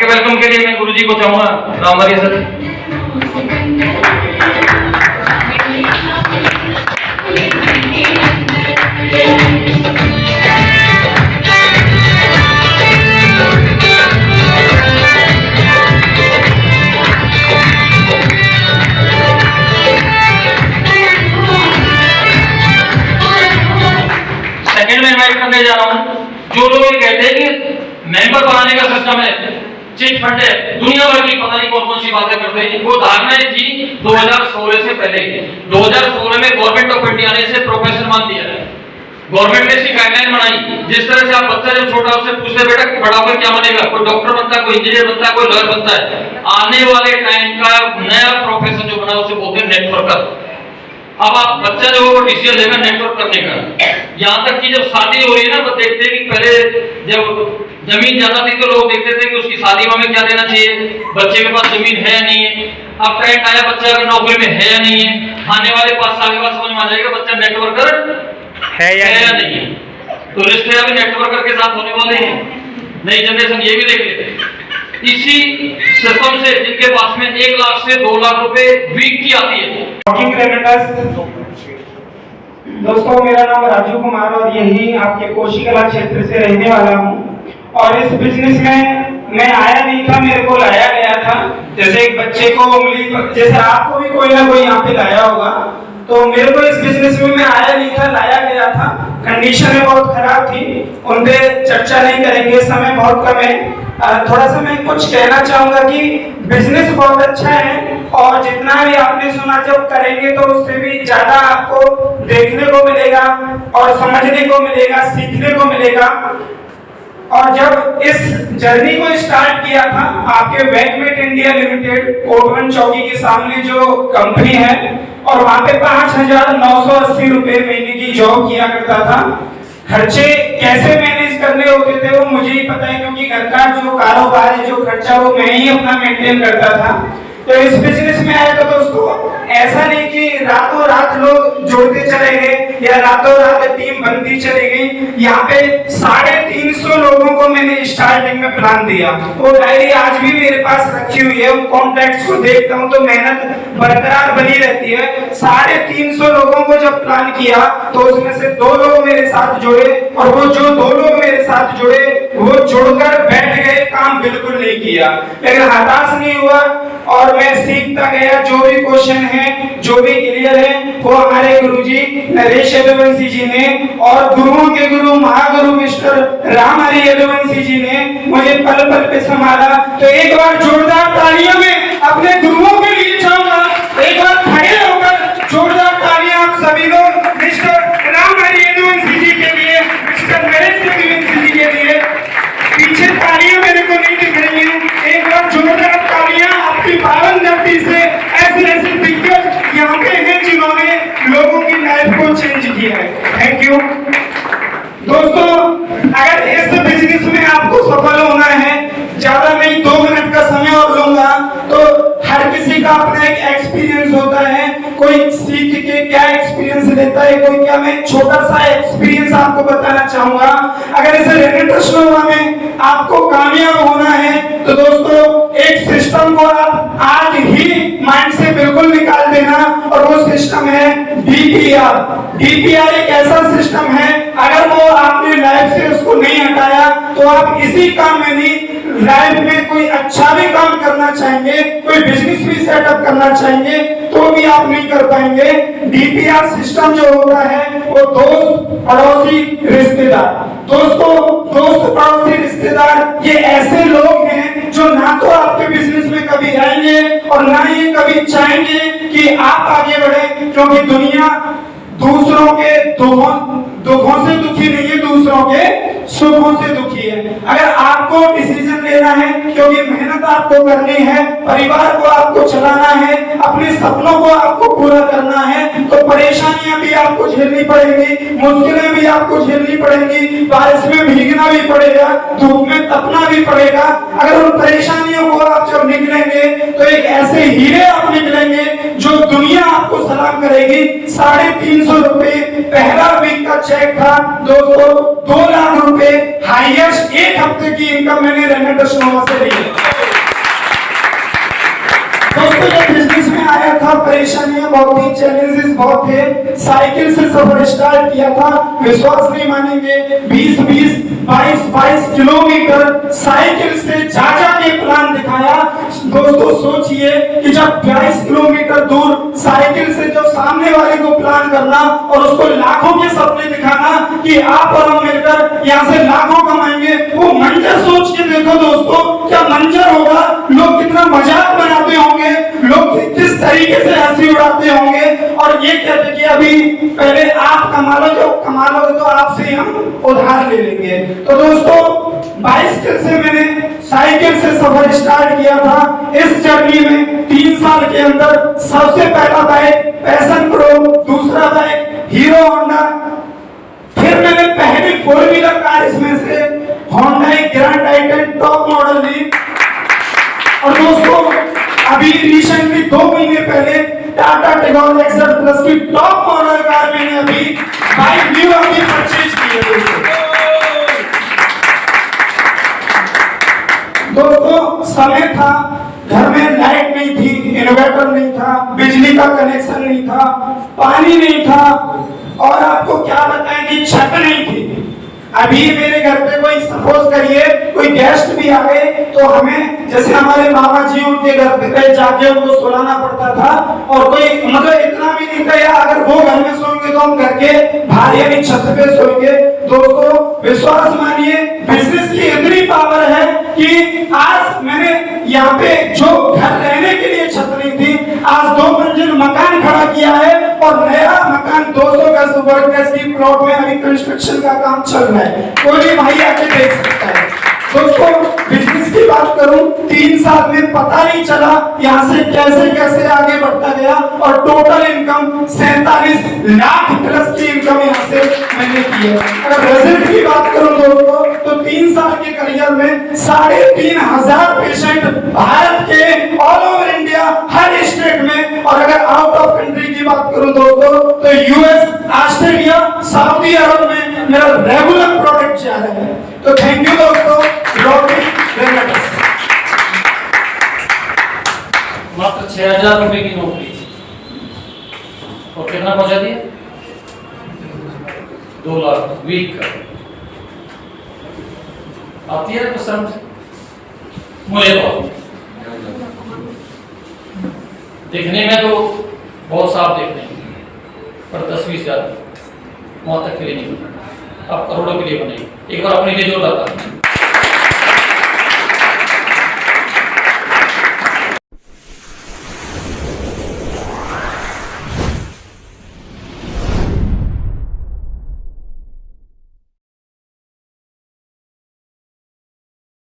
Welcome के लिए मैं गुरुजी को चाहूंगा राम हरि सर। सेकंड में इनवाइट करने जा रहा हूं जो लोग ये कहते हैं कि मेंबर बनाने का सिस्टम है, चिट फंड है, दुनिया भर की पता नहीं कौन कौन सी बातें करते हैं, वो धारणाएं थी 2016 से पहले। 2016 में गवर्नमेंट ऑफ इंडिया ने इसे प्रोफेशन मान दिया है। गवर्नमेंट ने इसकी गाइडलाइन बनाई, जिस तरह से आप बच्चा जब छोटा उससे पूछते बेटा बड़ा होकर क्या बनेगा, कोई डॉक्टर बनता है, कोई इंजीनियर बनता है, कोई लॉयर बनता है। आने वाले टाइम का नया प्रोफेशन जो बना उसे बोलते हैं नेटवर्कर। अब आप बच्चा जो वो डिसीजन लेगा नेटवर्क करने का। यहाँ तक कि जब शादी हो रही है ना तो देखते हैं कि पहले जब जमीन ज्यादा थी तो लोग देखते थे कि उसकी शादी में क्या देना चाहिए, बच्चे के पास जमीन है या नहीं है। अब टाइम आया बच्चा अगर नौकरी में है या नहीं है, आने वाले 5 साल के बाद समझ में आ जाएगा बच्चा नेटवर्कर है या नहीं है। तो रिश्ते अभी नेटवर्कर के साथ होने वाले हैं। नई जनरेशन ये भी देख लेते इसी सिस्टम से जिनके पास में 1 लाख से 2 लाख रुपए वीक की आती है। दोस्तों मेरा नाम राजू कुमार और यही आपके कोशीकला क्षेत्र से रहने वाला हूँ। और इस बिजनेस में मैं आया नहीं था, मेरे को लाया गया था। जैसे एक बच्चे को उंगली, जैसे आपको भी कोई ना कोई यहाँ पे लाया होगा, तो मेरे को इस बिजनेस में मैं आया नहीं था, लाया गया था। कंडीशनें बहुत खराब थी, उन पे चर्चा नहीं करेंगे, समय बहुत कम है। थोड़ा सा मैं कुछ कहना चाहूंगा कि बिजनेस बहुत अच्छा है और जितना भी आपने सुना जब करेंगे तो उससे भी ज्यादा आपको देखने को मिलेगा और समझने को मिलेगा, सीखने को मिलेगा। और जब इस जर्नी को स्टार्ट किया था आपके वेगमेट इंडिया लिमिटेड कोटवन चौकी के सामने जो कंपनी है, और वहां पे 5,980 रुपए महीने की जॉब किया करता था। खर्चे कैसे मैनेज करने होते थे वो मुझे ही पता है, क्योंकि घर का जो कारोबार है, जो खर्चा वो मैं ही अपना मेंटेन करता था। तो इस बिजनेस में आया तो दोस्तों ऐसा नहीं कि रातों रात लोग जोड़ते चले गए या रातों रात टीम बनती चली गई। यहाँ पे 350 लोगों को मैंने स्टार्टिंग में प्लान दिया। वो डायरी आज भी मेरे पास रखी हुई है, उन कॉन्टैक्ट्स को देखता हूँ तो मेहनत बरकरार बनी रहती है। 350 लोगों को जब प्लान किया तो उसमें से 2 लोग मेरे साथ जुड़े, और वो जो 2 लोग मेरे साथ जुड़े वो जुड़कर बैठ गए, काम बिल्कुल नहीं किया। लेकिन हताश नहीं हुआ और मैं सीखता गया। जो भी क्वेश्चन है, जो भी क्लियर है, वो हमारे गुरुजी नरेश यदुवंशी जी ने और गुरुओं के गुरु महागुरु मिस्टर राम हरि यदुवंशी जी ने मुझे पल पल पे संभाला। तो एक बार जोरदार तालियों में अपने गुरुओं के लिए चाहूंगा, एक बार खड़े होकर जोरदार तालियां आप सभी लोग मिस्टर राम हरि यदुवंशी जी के लिए, मिस्टर नरेश यदुवंशी जी के लिए। पीछे तालियां मेरे को नहीं दिख रही है, एक बार जोरदार तालियां आपकी पावन धरती से ऐसे दिग्गज यहाँ पे हैं जिन्होंने लोगों की लाइफ को चेंज किया है। थैंक यू दोस्तों। अगर इस बिजनेस में आपको सफल होना है, ज्यादा नहीं 2 मिनट का समय और लूंगा, तो हर किसी का अपना एक एक्सपीरियंस होता है। कोई सीख के क्या एक्सपीरियंस लेता है, कोई क्या। मैं छोटा सा एक्सपीरियंस आपको बताना चाहूंगा। अगर इस रेनेटोस्नोवा में आपको कामयाब होना है तो दोस्तों एक सिस्टम को आप आज ही माइंड से बिल्कुल निकाल देना, और वो सिस्टम है डीपीआर। डीपीआर एक ऐसा सिस्टम है, अगर वो आपने लाइफ से उसको नहीं हटाया तो आप इसी काम में नहीं, लाइफ में कोई अच्छा भी काम करना चाहेंगे, कोई बिजनेस भी सेटअप करना चाहेंगे तो भी आप नहीं कर पाएंगे। डीपीआर सिस्टम जो होता है वो दोस्त पड़ोसी रिश्तेदार। दोस्तों दोस्त पड़ोसी रिश्तेदार ये ऐसे लोग हैं जो ना तो आपके बिजनेस में कभी आएंगे और ना ही कभी चाहेंगे कि आप आगे बढ़े, क्योंकि दुनिया दूसरों के दुखों से दुखी नहीं है, दूसरों के सुखों से दुखी है। अगर आपको डिसीजन लेना है, क्योंकि मेहनत आपको करनी है, परिवार को आपको चलाना है, अपने सपनों को आपको पूरा करना है, तो परेशानियां भी आपको झेलनी पड़ेंगी, मुश्किलें भी आपको झेलनी पड़ेंगी, बारिश में भीगना भी पड़ेगा, धूप में तपना भी पड़ेगा। अगर उन परेशानियों को आप जब निकलेंगे तो एक ऐसे हीरे आप निकलेंगे जो दुनिया आपको सलाम करेगी। 350 रुपए पहला वीक का चेक था दोस्तों। 2 लाख रुपए हाईएस्ट एक हफ्ते की इनकम मैंने रेनेट नोवा से ली है। दोस्तों जब बिजनेस में आया था परेशानियां बहुत थी, चैलेंजेस बहुत थे। साइकिल से सफर स्टार्ट किया था, विश्वास नहीं मानेंगे 20-20, 22-22 किलोमीटर साइकिल से जा के प्लान दिखाया। दोस्तों सोचिए कि जब 22 किलोमीटर दूर साइकिल से जब सामने वाले को प्लान करना और उसको लाखों के सपने दिखाना कि आप और हम मिलकर यहाँ से लाखों कमाएंगे, वो मंजर सोच के देखो दोस्तों, क्या मंजर होगा। लोग कितना मजाक बनाते होंगे, लोग किस तरीके से हंसी उड़ाते होंगे और ये कहते कि अभी पहले आप कमा लो, जो कमा लोगे तो आपसे हम उधार ले लेंगे। तो दोस्तों 22 से मैंने साइकिल से सफर स्टार्ट किया था। इस जर्नी में 3 साल के अंदर सबसे पहला बाइक पैशन प्रो, दूसरा बाइक हीरो होंडा, फिर मैंने पहली 4 व्हीलर कार इसमें से Honda grand titan top model ली। और दोस्तों अभी रिसेंटली 2 महीने पहले टाटा टिगोर एक्सेल प्लस की टॉप मॉडल कार मैंने अभी बाइक न्यू अभी परचेज की है दोस्तों। समय था, घर में लाइट नहीं थी, इन्वर्टर नहीं था, बिजली का कनेक्शन नहीं था, पानी नहीं था और आपको क्या बताएं कि छत नहीं थी। अभी मेरे घर पे कोई सपोज करिए कोई गेस्ट भी आ गए तो हमें जैसे हमारे मामा जी उनके घर पे जाके उनको सुलाना पड़ता था और कोई मतलब इतना भी नहीं था, या अगर वो घर में सोएंगे तो हम घर के बाहर यानी छत पे सोएंगे। दोस्तों विश्वास मानिए बिजनेस की इतनी पावर है कि आज मैंने यहाँ पे जो घर रहने के लिए छत नहीं थी, आज 2 मंजिल मकान खड़ा किया है और नया मकान 200 गज की प्लॉट में अभी कंस्ट्रक्शन का काम चल रहा है। कोई भी भाई आके देख सकता है। दोस्तों बिजनेस की बात करूं, 3 साल में पता नहीं चला यहाँ से कैसे कैसे आगे बढ़ता गया और टोटल इनकम 47 लाख प्लस की इनकम यहाँ से मैंने की है। अगर रिजल्ट की बात करूं दोस्तों तो 3 साल के करियर में 3500 पेशेंट भारत के ऑल ओवर इंडिया हर स्टेट में, और अगर आउट ऑफ कंट्री की बात करूं दोस्तों तो यूएस, ऑस्ट्रेलिया, सऊदी अरब में मेरा रेगुलर प्रोडक्ट जा रहा है। तो थैंक यू दोस्तों। मात्र 6000 रुपए की नौकरी और कितना पहुंचा दिया 2 लाख वीक का। आती है कुछ समझ मुझे तो देखने में तो बहुत साफ देखने पर 10-20 हजार वहां तक के लिए नहीं, आप करोड़ों के लिए बने। एक बार अपने लिए जोर आता है।